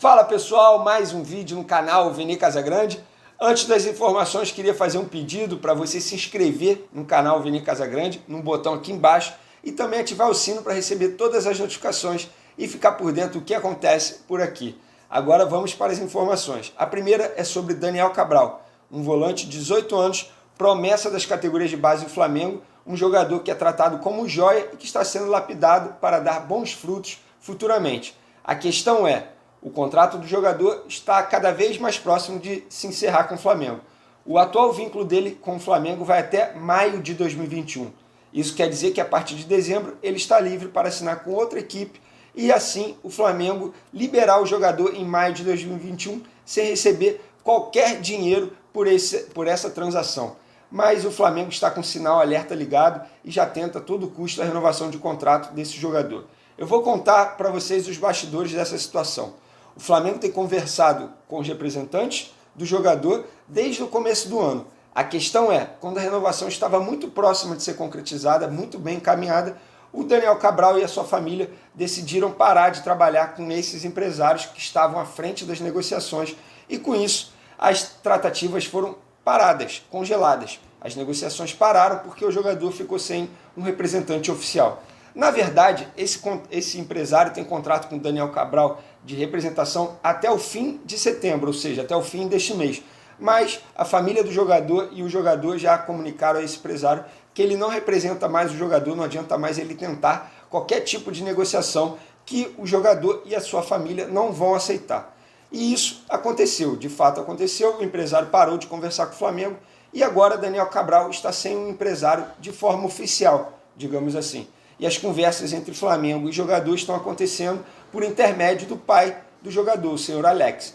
Fala pessoal, mais um vídeo no canal Vini Casagrande. Antes das informações, queria fazer um pedido para você se inscrever no canal Vini Casagrande, no botão aqui embaixo, e também ativar o sino para receber todas as notificações e ficar por dentro do que acontece por aqui. Agora vamos para as informações. A primeira é sobre Daniel Cabral, um volante de 18 anos, promessa das categorias de base do Flamengo, um jogador que é tratado como joia e que está sendo lapidado para dar bons frutos futuramente. A questão é, o contrato do jogador está cada vez mais próximo de se encerrar com o Flamengo. O atual vínculo dele com o Flamengo vai até maio de 2021. Isso quer dizer que a partir de dezembro ele está livre para assinar com outra equipe e assim o Flamengo liberar o jogador em maio de 2021 sem receber qualquer dinheiro por essa transação. Mas o Flamengo está com o sinal alerta ligado e já tenta a todo custo a renovação de contrato desse jogador. Eu vou contar para vocês os bastidores dessa situação. O Flamengo tem conversado com os representantes do jogador desde o começo do ano. A questão é, quando a renovação estava muito próxima de ser concretizada, muito bem encaminhada, o Daniel Cabral e a sua família decidiram parar de trabalhar com esses empresários que estavam à frente das negociações e com isso as tratativas foram paradas, congeladas. As negociações pararam porque o jogador ficou sem um representante oficial. Na verdade, esse empresário tem contrato com o Daniel Cabral de representação até o fim de setembro, ou seja, até o fim deste mês. Mas a família do jogador e o jogador já comunicaram a esse empresário que ele não representa mais o jogador, não adianta mais ele tentar qualquer tipo de negociação que o jogador e a sua família não vão aceitar. E isso aconteceu, de fato aconteceu, o empresário parou de conversar com o Flamengo e agora Daniel Cabral está sem um empresário de forma oficial, digamos assim. E as conversas entre Flamengo e jogador estão acontecendo por intermédio do pai do jogador, o senhor Alex.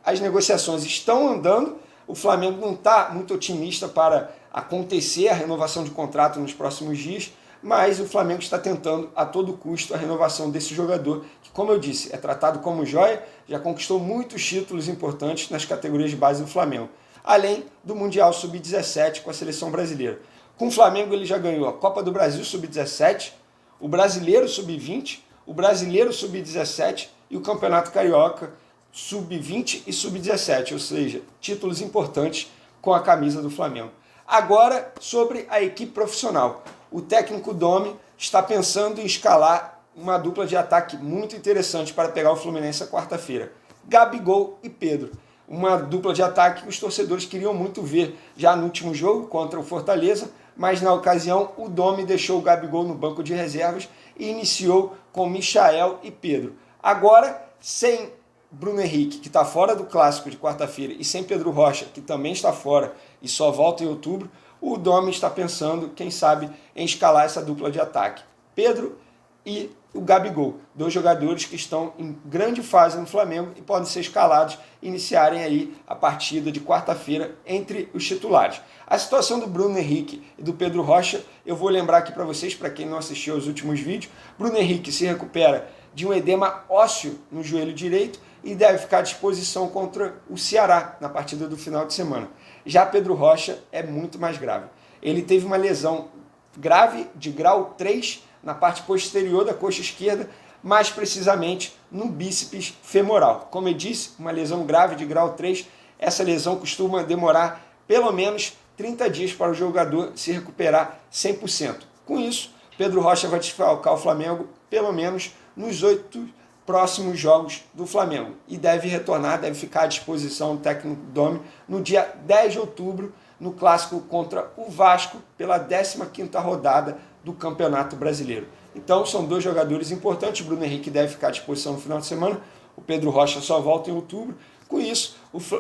As negociações estão andando, o Flamengo não está muito otimista para acontecer a renovação de contrato nos próximos dias, mas o Flamengo está tentando a todo custo a renovação desse jogador, que, como eu disse, é tratado como joia, já conquistou muitos títulos importantes nas categorias de base do Flamengo, além do Mundial Sub-17 com a seleção brasileira. Com o Flamengo ele já ganhou a Copa do Brasil Sub-17, o Brasileiro Sub-20, o Brasileiro Sub-17 e o Campeonato Carioca Sub-20 e Sub-17, ou seja, títulos importantes com a camisa do Flamengo. Agora, sobre a equipe profissional. O técnico Domi está pensando em escalar uma dupla de ataque muito interessante para pegar o Fluminense na quarta-feira. Gabigol e Pedro. Uma dupla de ataque que os torcedores queriam muito ver já no último jogo contra o Fortaleza, mas na ocasião o Domi deixou o Gabigol no banco de reservas e iniciou com Michael e Pedro. Agora, sem Bruno Henrique, que está fora do Clássico de quarta-feira, e sem Pedro Rocha, que também está fora e só volta em outubro, o Domi está pensando, quem sabe, em escalar essa dupla de ataque. Pedro e o Gabigol, dois jogadores que estão em grande fase no Flamengo e podem ser escalados e iniciarem aí a partida de quarta-feira entre os titulares. A situação do Bruno Henrique e do Pedro Rocha, eu vou lembrar aqui para vocês, para quem não assistiu aos últimos vídeos, Bruno Henrique se recupera de um edema ósseo no joelho direito e deve ficar à disposição contra o Ceará na partida do final de semana. Já Pedro Rocha é muito mais grave. Ele teve uma lesão grave de grau 3 na parte posterior da coxa esquerda, mais precisamente no bíceps femoral. Como eu disse, uma lesão grave de grau 3, essa lesão costuma demorar pelo menos 30 dias para o jogador se recuperar 100%. Com isso, Pedro Rocha vai desfalcar o Flamengo pelo menos nos 8 próximos jogos do Flamengo e deve retornar, deve ficar à disposição do técnico Domi no dia 10 de outubro, no clássico contra o Vasco, pela 15ª rodada do Campeonato Brasileiro. Então são dois jogadores importantes, o Bruno Henrique deve ficar à disposição no final de semana, o Pedro Rocha só volta em outubro. Com isso,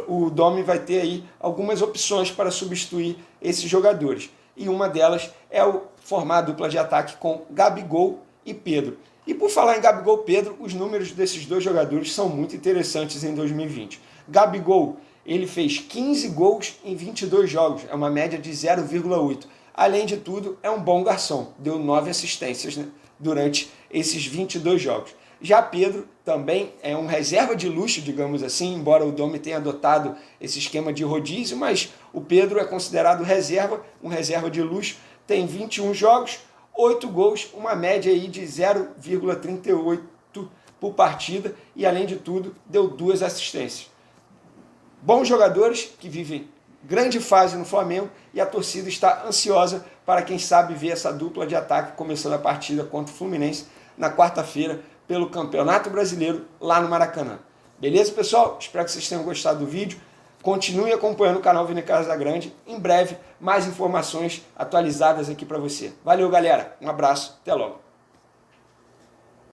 o Domi vai ter aí algumas opções para substituir esses jogadores. E uma delas é formar a dupla de ataque com Gabigol e Pedro. E por falar em Gabigol e Pedro, os números desses dois jogadores são muito interessantes em 2020. Gabigol, ele fez 15 gols em 22 jogos, é uma média de 0,8. Além de tudo, é um bom garçom, deu 9 assistências, durante esses 22 jogos. Já Pedro também é um reserva de luxo, digamos assim, embora o Domi tenha adotado esse esquema de rodízio, mas o Pedro é considerado reserva, um reserva de luxo, tem 21 jogos, 8 gols, uma média aí de 0,38 por partida e, além de tudo, deu 2 assistências. Bons jogadores que vivem grande fase no Flamengo e a torcida está ansiosa para, quem sabe, ver essa dupla de ataque começando a partida contra o Fluminense na quarta-feira pelo Campeonato Brasileiro lá no Maracanã. Beleza, pessoal? Espero que vocês tenham gostado do vídeo. Continue acompanhando o canal Vini Casagrande. Em breve, mais informações atualizadas aqui para você. Valeu, galera. Um abraço. Até logo.